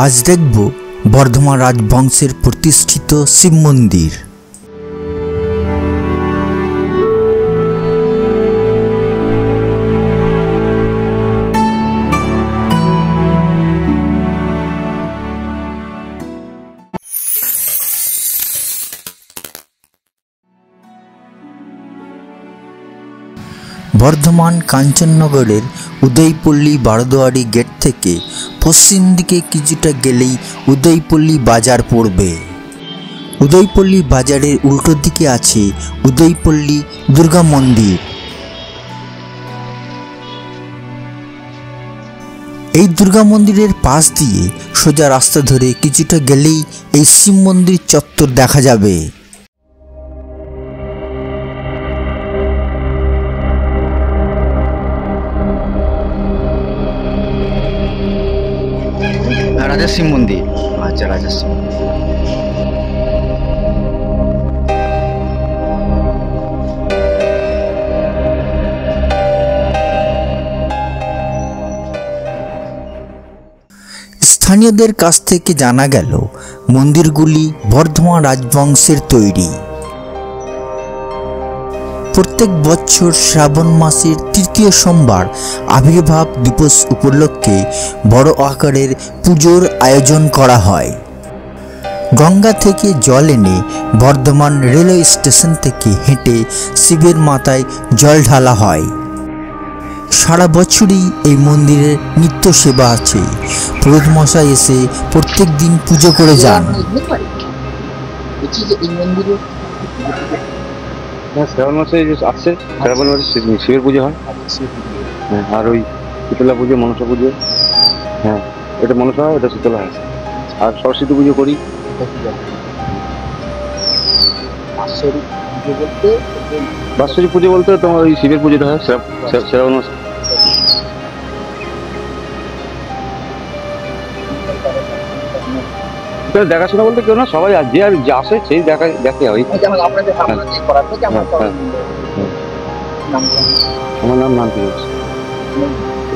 আজ দেখব বর্ধমান রাজবংশের প্রতিষ্ঠিত শিব মন্দির। বর্ধমান কাঞ্চননগরের উদয়পল্লী বারোদুয়ারি গেট থেকে পশ্চিম দিকে কিছুটা গেলেই উদয়পল্লী বাজার পড়বে। উদয়পল্লী বাজারের উল্টো দিকে আছে উদয়পল্লী দুর্গা মন্দির। এই দুর্গা মন্দিরের পাশ দিয়ে সোজা রাস্তা ধরে কিছুটা গেলেই এই শিব মন্দির চত্বর দেখা যাবে। রাজা শিব মন্দির, আচ্ছা রাজা শিব স্থানীয়দের কাছ থেকে জানা গেল মন্দিরগুলি বর্ধমান রাজবংশের তৈরি। প্রত্যেক বছর শ্রাবণ মাসের তৃতীয় সোমবার আবির্ভাব দিবস উপলক্ষে বড় আকারের পুজোর আয়োজন করা হয়। গঙ্গা থেকে জল এনে বর্ধমান রেলওয়ে স্টেশন থেকে হেঁটে শিবের মাথায় জল ঢালা হয়। সারা বছরই এই মন্দিরে নিত্য সেবা আছে। পুরোহিত মশাই এসে প্রত্যেক দিন পুজো করে যান। শ্রাবণ মাসে আসছে, শ্রাবণ মাসে শিবের পুজো হয়। হ্যাঁ, আর ওই শীতলা পুজো, মনসা পুজো। হ্যাঁ, এটা মনসা হয়, এটা শীতলা হয়। আর সরস্বতী পুজো করি। বাৎসরিক পুজো বলতে তোমার ওই শিবের পুজোটা হয় শ্রাবণ মাসে। দেখাশোনা বলতে কেউ না, সবাই যে আর যে আসে সেই দেখে হয়। আমার নাম নাম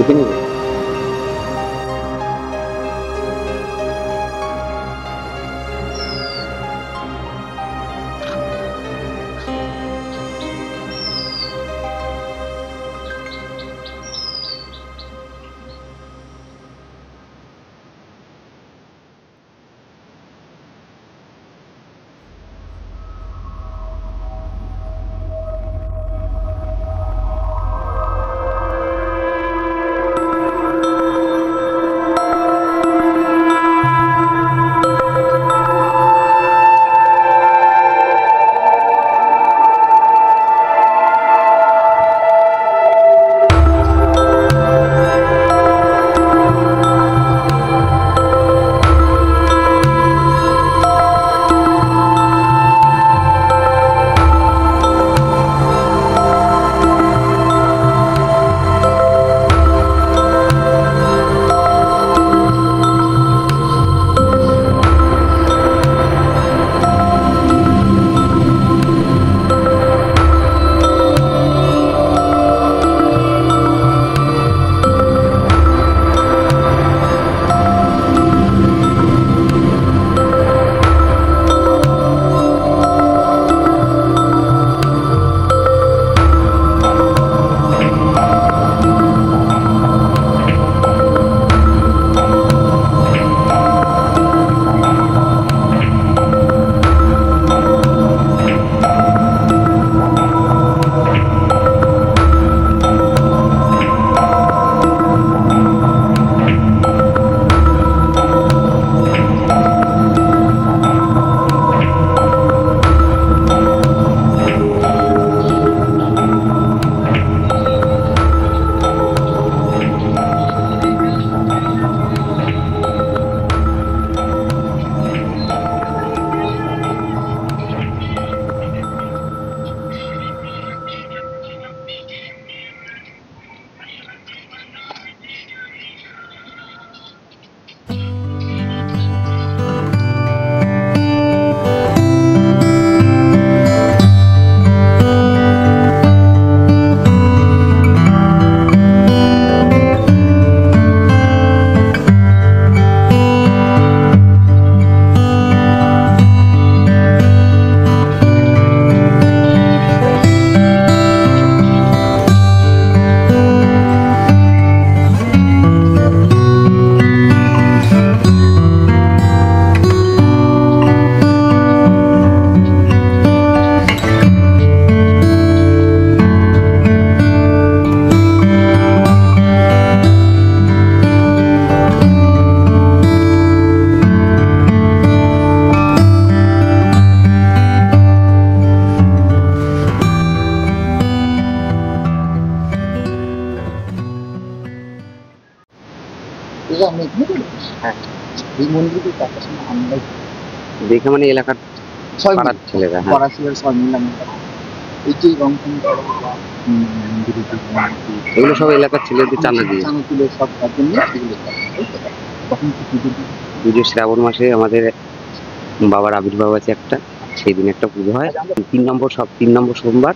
এখানে। এই মন্দিরের দেখার সময় আমরা দেখে মানে এলাকার ছয় পাড়ার ছেলেরা, হ্যাঁ। পড়াশোনার সব মিললাম এই যে রংপুর মন্দিরে এগুলো সব এলাকার ছেলেদের চাঁদা দিয়ে। চাঁদা তুলে সব তার জন্য এগুলো করে, তাই তো? তখন কি পুজো দিই? পুজো শ্রাবণ মাসে আমাদের বাবার আবির্ভাব আছে একটা, সেই দিন একটা পুজো হয়। 3 নম্বর সোমবার,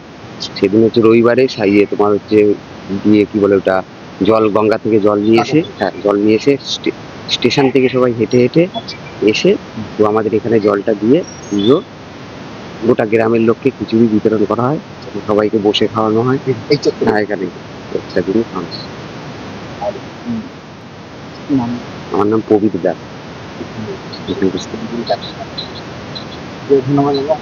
সেদিন হচ্ছে রবিবারে সাইয়ে তোমার হচ্ছে গিয়ে কি বলে ওটা, জল গঙ্গা থেকে জল নিয়ে এসে, হ্যাঁ জল নিয়ে এসে স্টেশন থেকে সবাই হেঁটে হেঁটে এসে তো আমাদের এখানে জলটা দিয়ে পুজো, গোটা গ্রামের লোককে খিচুড়ি বিতরণ করা হয়, সবাইকে বসে খাওয়ানো হয়। এই চক্করে হ্যাঁ এখানে একটা দিনই খাওয়া। নাম আমার নাম পবিত্র দাস। ধন্যবাদ দাদা।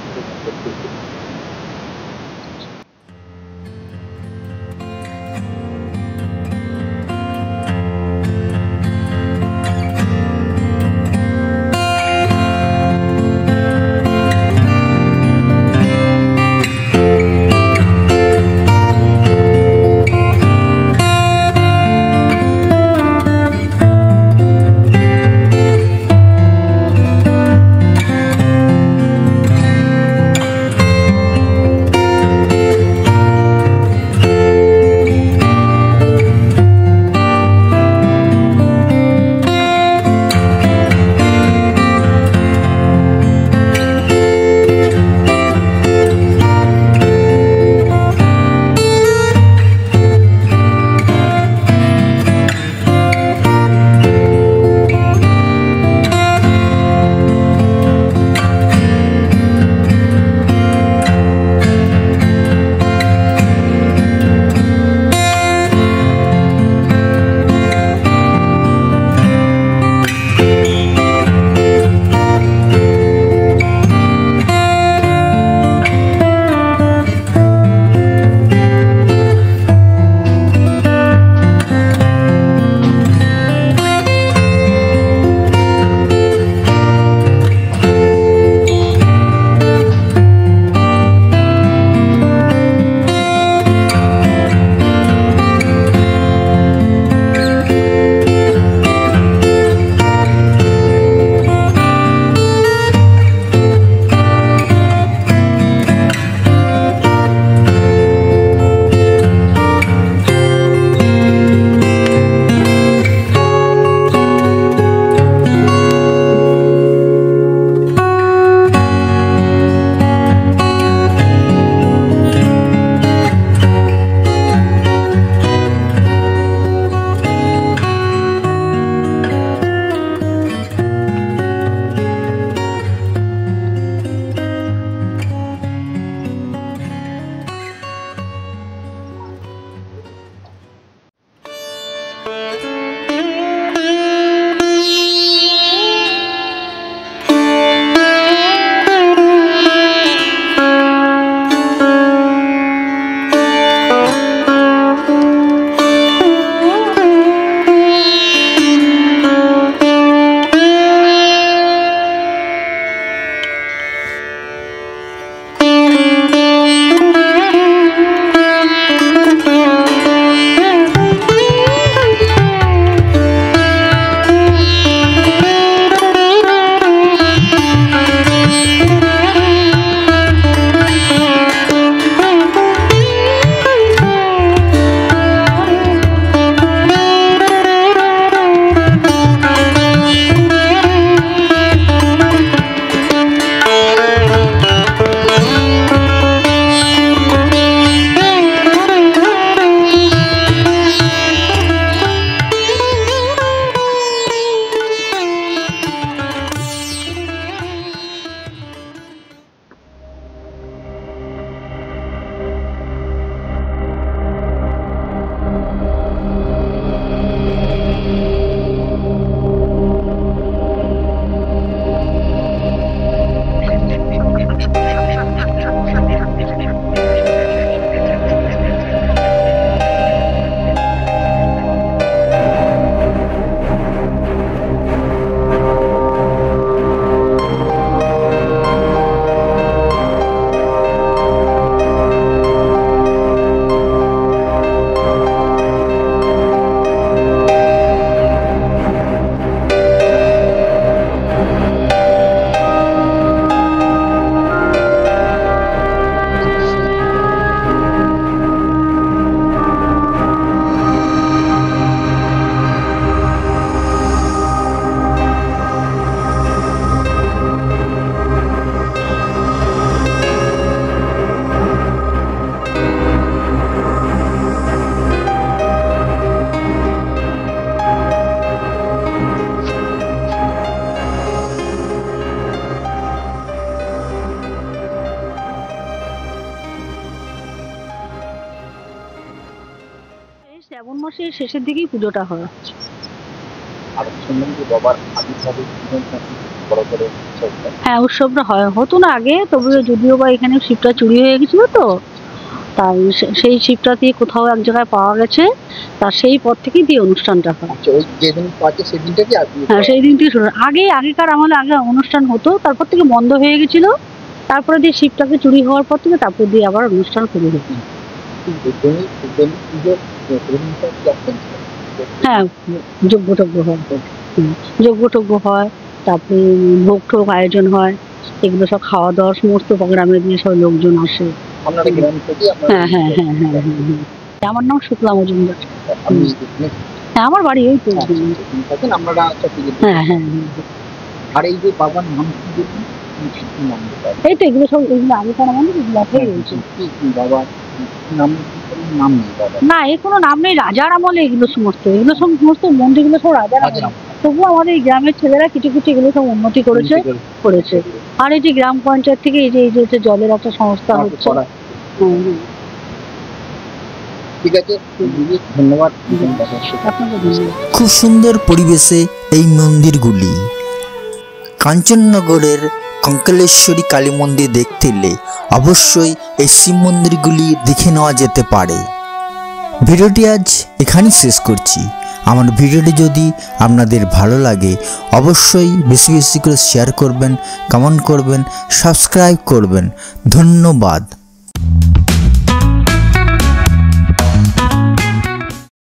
শ্রাবণ মাসের শেষের দিকেই পুজোটা হয়। আর শুনলাম যে বাবার আবির্ভাবে বড় করে হ্যাঁ, উৎসবটা হতো না আগে, তবে যদিও বা এখানে শিবটা চুরি হয়ে গেছিল তো, তাই সেই শিবটা দিয়ে কোথাও এক জায়গায় পাওয়া গেছে, তার সেই পর থেকেই দিয়ে অনুষ্ঠানটা হয়। ওই যেদিন পাচ্ছে সেদিনটা কি হ্যাঁ, সেই দিন থেকে শুরু। আগেকার আমলে আগে অনুষ্ঠান হতো, তারপর থেকে বন্ধ হয়ে গেছিল, তারপরে দিয়ে শিবটাকে চুরি হওয়ার পর থেকে তারপর দিয়ে আবার অনুষ্ঠান শুরু হতো। হ্যাঁ, যজ্ঞ হয়, যজ্ঞ হয়, তারপরে ভোগ টোগ আয়োজন হয়, এগুলো সব খাওয়া দাওয়া সমস্ত গ্রামে দিয়ে সব লোকজন আসে। হ্যাঁ হ্যাঁ হ্যাঁ হ্যাঁ হ্যাঁ হ্যাঁ। আমার নাম শুক্লা মজুমদার। হ্যাঁ, আমার বাড়ি এই তো। হ্যাঁ হ্যাঁ। আর এই যে বাবার নাম এই তো এগুলো সব, এগুলো আগেকার আমাদের এগুলো এখনই রয়েছে। বাবার নাম নাম নেই বাবা, না, এর কোনো নাম নেই, রাজার আমলে এগুলো সমস্ত মন্দিরগুলো সব রাজার আমলে। তবুও আমাদের এই গ্রামের ছেলেরা কিছু এগুলো সব উন্নতি করেছে। আর এই যে গ্রাম পঞ্চায়েত থেকে এই যে জলের একটা সংস্থা হচ্ছে। ঠিক আছে, ধন্যবাদ। আপনাকে ধন্যবাদ। খুব সুন্দর পরিবেশে এই মন্দিরগুলি। কাঞ্চননগরের কঙ্কালেশ্বরী কালী মন্দির দেখতে এলে অবশ্যই এই শিব মন্দিরগুলি দেখে নেওয়া যেতে পারে। ভিডিওটি আজ এখানেই শেষ করছি। আমার ভিডিওটি যদি আপনাদের ভালো লাগে অবশ্যই বেশি বেশি করে শেয়ার করবেন, কমেন্ট করবেন, সাবস্ক্রাইব করবেন। ধন্যবাদ।